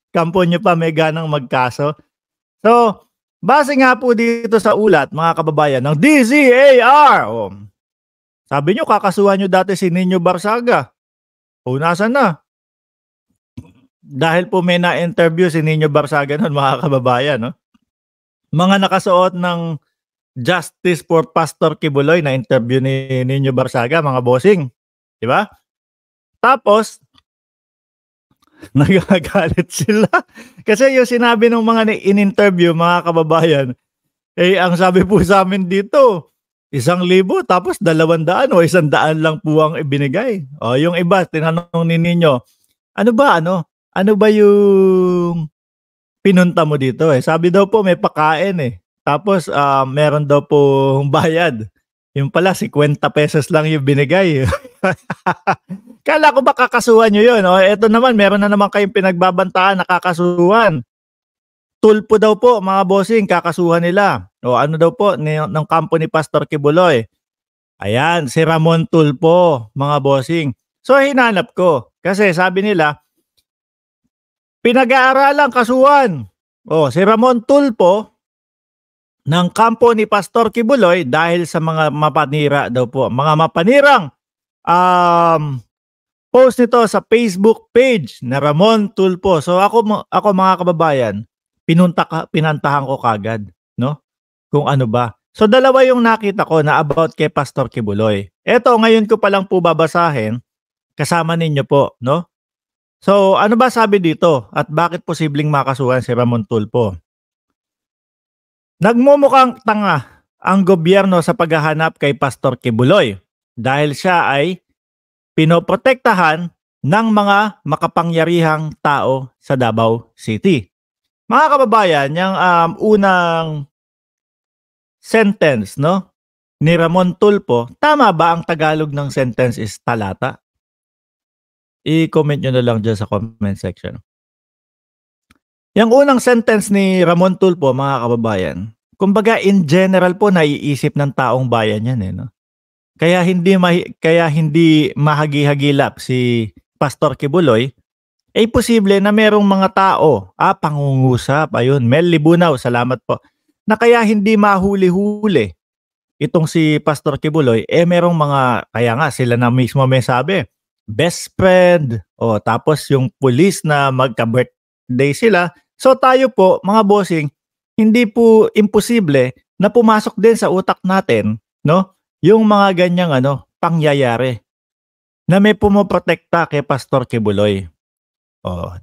kampo nyo pa may ganang magkaso. So, base nga po dito sa ulat, mga kababayan, ng DZAR, sabi nyo, kakasuhan nyo dati si Nino Barsaga. Nasaan na? Dahil po may na-interview si Nino Barsaga nun, mga kababayan, no? Mga nakasuot ng Justice for Pastor Kibuloy na interview ni Nino Barsaga, mga bossing. Diba? Tapos, nagagalit sila. Kasi yung sinabi ng mga in-interview, mga kababayan, ang sabi po sa amin dito, 1,000 tapos 200 o 100 lang po ang ibinigay. Yung iba, tinanong ni Nino, ano ba yung pinunta mo dito? Sabi daw po may pakain. Tapos meron daw po bayad. Yung pala 50 pesos lang yung binigay. Kala ko ba kakasuhan nyo yun? Ito naman, meron na naman kayong pinagbabantaan na kakasuhan. Tulpo daw po, mga bossing, kakasuhan nila. Ano daw po, ng kampo ni Pastor Kibuloy. Ayan, si Ramon Tulpo, mga bossing. So, hinanap ko. Kasi sabi nila, pinag-aaralang kasuhan. Si Ramon Tulpo, ng kampo ni Pastor Kibuloy, dahil sa mga mapanira daw po. Mga mapanirang post nito sa Facebook page na Ramon Tulpo. So, ako mga kababayan, pinantahan ko kagad, no? Kung ano ba. So, dalawa yung nakita ko na about kay Pastor Kibuloy. Eto, ngayon ko pa lang po babasahin, kasama ninyo po, no? So, ano ba sabi dito? At bakit posibleng makasuhan si Ramon Tulpo? Nagmumukhang tanga ang gobyerno sa paghahanap kay Pastor Kibuloy dahil siya ay pinoprotektahan ng mga makapangyarihang tao sa Davao City. Mga kababayan, yung unang sentence, no, ni Ramon Tulpo, tama ba ang Tagalog ng sentence is talata? I-comment nyo na lang dyan sa comment section. Yung unang sentence ni Ramon Tulpo, mga kababayan, kumbaga in general po naiisip ng taong bayan yan, no? Kaya hindi mahagi-hagilap si Pastor Kibuloy, posible na merong mga tao, pangungusap, ayun, Mel Libunaw, salamat po, na kaya hindi mahuli-huli itong si Pastor Kibuloy, merong mga, kaya nga sila na mismo may sabi, best friend, tapos yung police na magka-birthday sila. So tayo po, mga bossing, hindi po imposible na pumasok din sa utak natin, no, yung mga ganyang pangyayari na may pumoprotekta kay Pastor Kibuloy.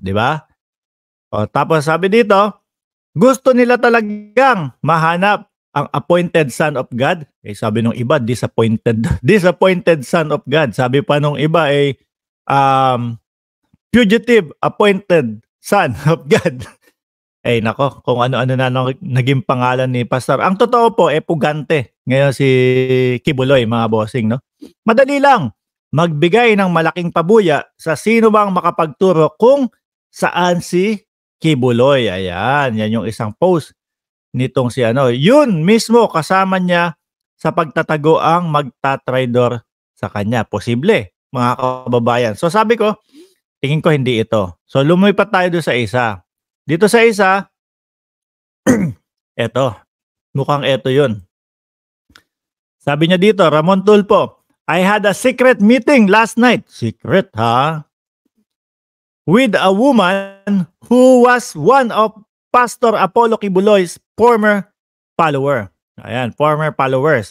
Di ba? Tapos sabi dito, gusto nila talagang mahanap ang appointed son of God. Sabi nung iba, disappointed son of God. Sabi pa nung iba fugitive appointed son of God. Nako, kung ano-ano na naging pangalan ni Pastor. Ang totoo po, pugante ngayon si Kibuloy, mga bossing, no? Madali lang magbigay ng malaking pabuya sa sino bang makapagturo kung saan si Kibuloy. Ayan, yan yung isang post nitong si yun mismo kasama niya sa pagtatago ang magtatraidor sa kanya. Posible, mga kababayan. So sabi ko, tingin ko hindi ito. So lumipat tayo doon sa isa. Dito sa isa, mukhang eto yun. Sabi niya dito, Ramon Tulpo, I had a secret meeting last night. Secret, ha? With a woman who was one of Pastor Apollo Kibuloy's former follower. Ayan, former followers,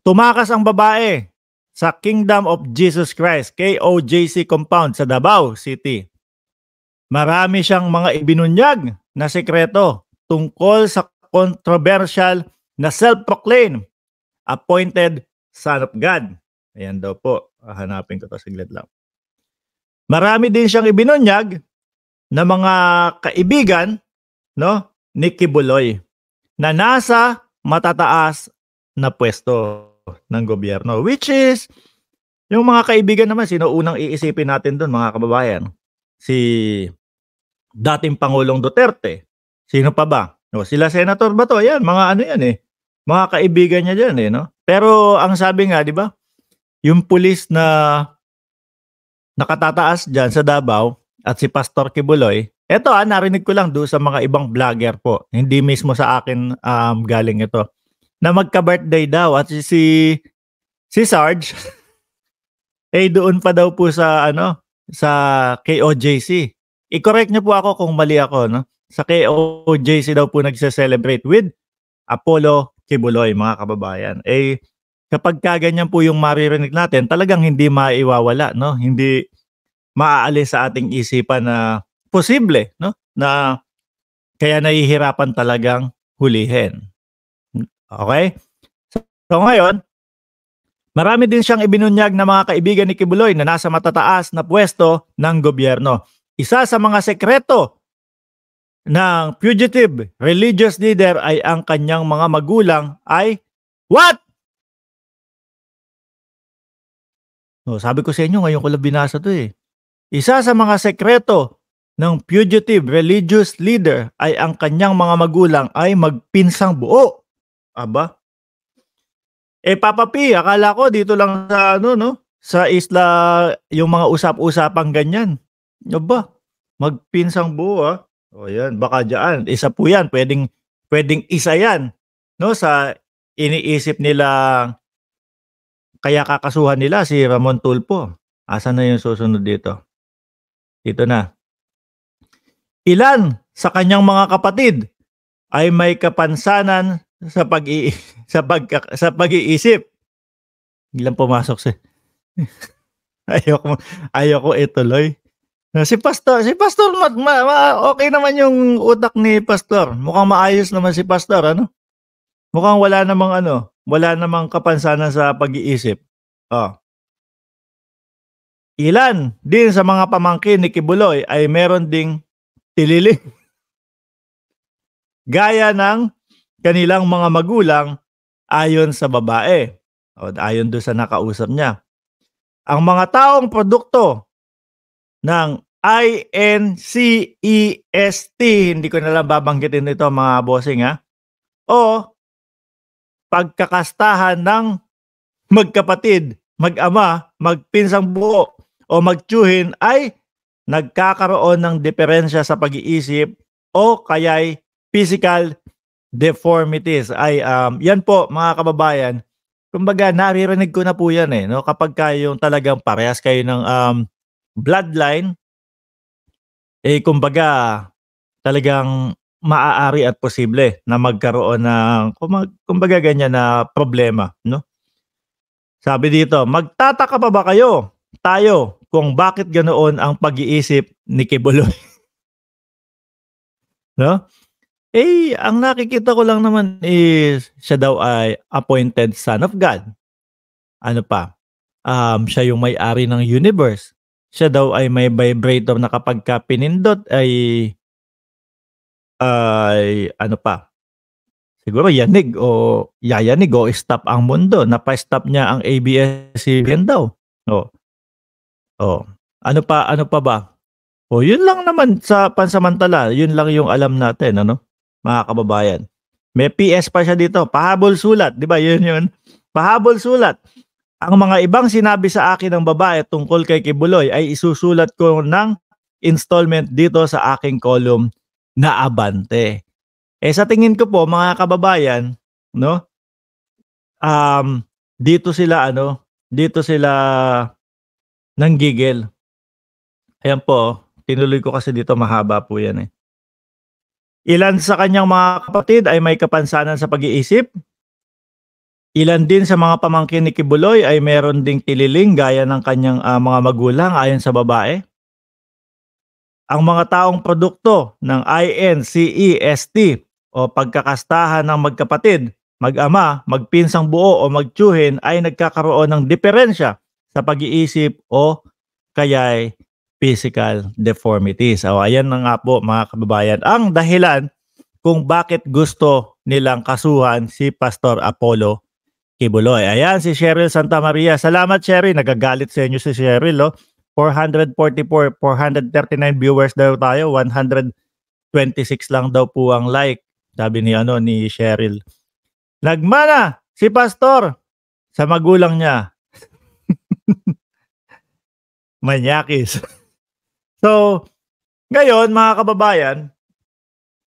Tumakas ang babae sa Kingdom of Jesus Christ, KOJC compound sa Davao City. Marami siyang mga ibinunyag na sekreto tungkol sa controversial na self-proclaimed appointed son of God. Ayan daw po. Hanapin ko ito saglit lang. Marami din siyang ibinunyag na mga kaibigan, no, ni Kibuloy na nasa matataas na pwesto ng gobyerno. Which is, yung mga kaibigan naman, sino unang iisipin natin doon, mga kababayan? Si dating Pangulong Duterte. Sino pa ba? Sila Senator Bato. Yan, mga mga kaibigan niya dyan, no? Pero ang sabi nga, di ba, yung pulis na nakatataas dyan sa Davao at si Pastor Kibuloy, Eto, narinig ko lang do'n sa mga ibang vlogger po, hindi mismo sa akin, galing ito, na magka-birthday daw at si Sarge, doon pa daw po sa ano, sa KOJC. I-correct niyo po ako kung mali ako 'no. Sa KOJC daw po nagse-celebrate with Apollo Kibuloy, mga kababayan. Kapagka ganyan po yung maririnig natin, talagang hindi maiwawala 'no, hindi maaalis sa ating isipan na posible 'no, na kaya nahihirapan talagang hulihin. Okey? So ngayon, marami din siyang ibinunyag na mga kaibigan ni Kibuloy na nasa matataas na puwesto ng gobyerno. Isa sa mga sekreto ng fugitive religious leader ay ang kanyang mga magulang ay what? Sabi ko sa inyo ngayon ko lang binasa 'to, eh. Isa sa mga sekreto ng fugitive religious leader ay ang kanyang mga magulang ay magpinsang buo. Aba, Papa P, akala ko dito lang sa ano 'no, sa isla yung mga usap-usapang ganyan. Aba, magpinsang buo, O yan, baka diyaan, isa po yan, puwedeng isa yan 'no, sa iniisip nila kaya kakasuhan nila si Ramon Tulfo. Asan na yung susunod dito? Dito na. Ilan sa kanyang mga kapatid ay may kapansanan sa sa pag-iisip. Biglang pumasok ayoko ayoko ituloy. Si Pastor okey naman yung utak ni Pastor. Mukhang maayos naman si Pastor ano? Mukhang wala namang kapansanan sa pag-iisip. Oh. Ilan din sa mga pamangkin ni Kibuloy ay meron ding tililing gaya ng kanilang mga magulang ayon sa babae. Ayon do'n sa nakausap niya. Ang mga taong produkto ng INCEST, hindi ko na lang babanggitin ito mga bossing o pagkakastahan ng magkapatid, mag-ama, magpinsang buo o magtiyuhin ay nagkakaroon ng diferensya sa pag-iisip o kaya'y physical deformities. Yan po mga kababayan, kumbaga naririnig ko na po yan no? Kapagka yung talagang parehas kayo ng bloodline, kumbaga talagang maaari at posible na magkaroon ng kumbaga ganyan na problema, no? Sabi dito, magtataka pa ba tayo kung bakit ganoon ang pag-iisip ni Kibuloy? No? Ang nakikita ko lang naman is siya daw ay appointed son of God. Ano pa? Siya yung may-ari ng universe. Siya daw ay may vibrator na kapagka pinindot ay ano pa? Siguro yanig o yayanig o stop ang mundo. Napa-stop niya ang ABS-CBN daw. Ano pa ba? Yun lang naman sa pansamantala. Yun lang yung alam natin, mga kababayan. May PS pa siya dito, pahabol sulat, 'di ba? Yun. Pahabol sulat. Ang mga ibang sinabi sa akin ng babae tungkol kay Kibuloy ay isusulat ko ng installment dito sa aking column na Abante. Sa tingin ko po mga kababayan, no? Dito sila nanggigil. Ayan po, tinuloy ko kasi dito mahaba po 'yan Ilan sa kanyang mga kapatid ay may kapansanan sa pag-iisip. Ilan din sa mga pamangkin ni Kibuloy ay meron ding tililing gaya ng kanyang mga magulang ayon sa babae. Ang mga taong produkto ng INCEST o pagkakastahan ng magkapatid, mag-ama, magpinsang buo o magtiyuhin ay nagkakaroon ng diferensya sa pag-iisip o kaya'y physical deformities. Ayan na nga po mga kababayan ang dahilan kung bakit gusto nilang kasuhan si Pastor Apollo Kibuloy. Ayan si Cheryl Santa Maria. Salamat Cheryl. Nagagalit sa inyo si Cheryl. 439 viewers daw tayo. 126 lang daw po ang like. Sabi ni Cheryl. Nagmana si Pastor sa magulang niya. Manyakis. So, Ngayon, mga kababayan,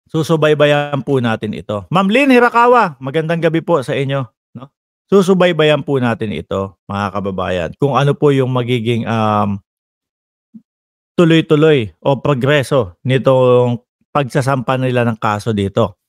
susubaybayan po natin ito. Ma'am Lynn Hirakawa, magandang gabi po sa inyo. No? Susubaybayan po natin ito, mga kababayan, kung ano po yung magiging tuloy-tuloy o progreso nitong pagsasampa nila ng kaso dito.